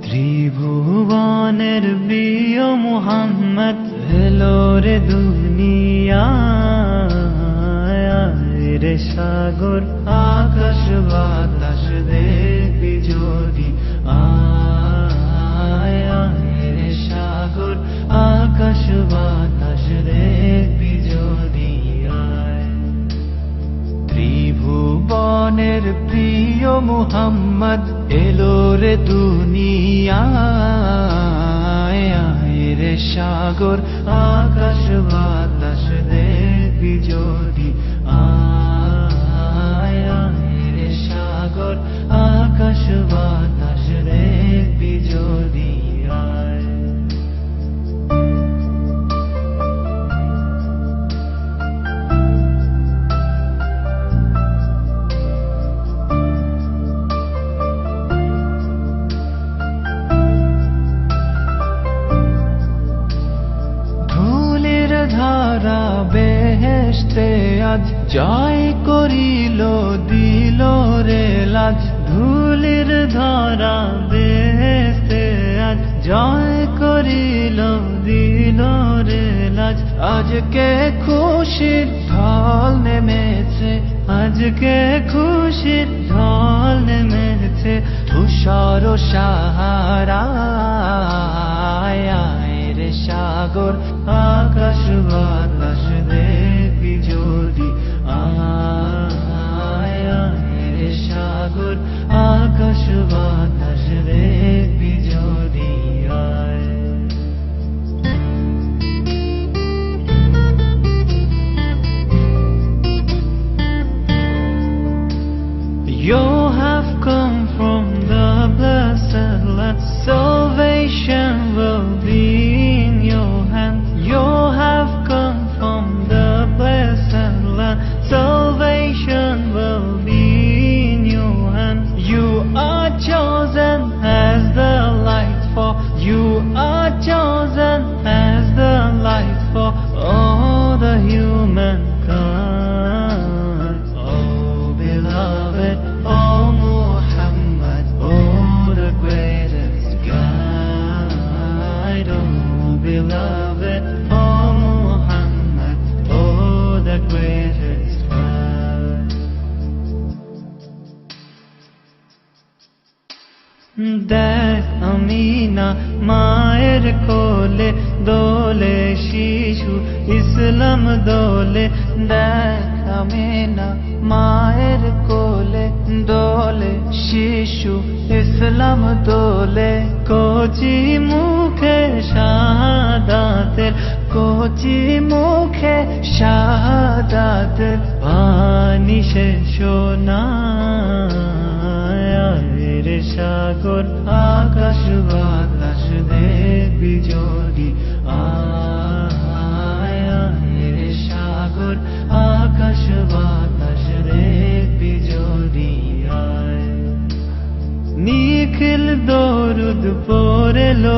ত্রিভুবনের প্রিয় মুহাম্মদ এলো রে দুনিয়ায় রে সাগর আকাশ বাতাস দেখবি যদি আয় রে সাগর আকাশ বাতাস দেখবি যদি আয় ত্রিভুবনের প্রিয় মুহাম্মদ এলো রে দুনিয়ায় রে সাগর আকাশ বাতাস দেখবি যদি আয় রে সাগর আকাশ বাতাস দেখবি যদি আয় ধারা বেহেশতে আজ জয় করিল দিল রে লাজ ধুলির ধারা বেহেশতে আজ জয় করিল দিল রে লাজ আজকে খুশির ঢল নেমেছে আজকে খুশির ঢল নেমেছে তুষার সাহারা রে সাগর আকাশ বাতাস দেখবি যদি আয় রে সাগর আকাশ বাতাস দেখবি যদি আয় You have come from the blessed land, salvation will be in your hand. You have come from the blessed land, salvation will be in your hand. You are chosen as the light for, you are chosen as the light for all the humankind. Oh beloved, oh Muhammad, oh the greatest guide. Oh beloved, oh Muhammad, oh the greatest guide. দেখ আমিনা মায়ের কোলে দোলে শিশু ইসলাম দোলে দেখ আমিনা মায়ের কোলে দোলে শিশু ইসলাম দোলে কচি মুখে শাহাদাতের কচি মুখে শাহাদাতের পানি সে সোনায় রে সাগর আকাশ বাতাস দেখবি যদি আয় রে সাগর আকাশ বাতাস দেখবি যদি আয় নিখিল দরুদ পড়ে লো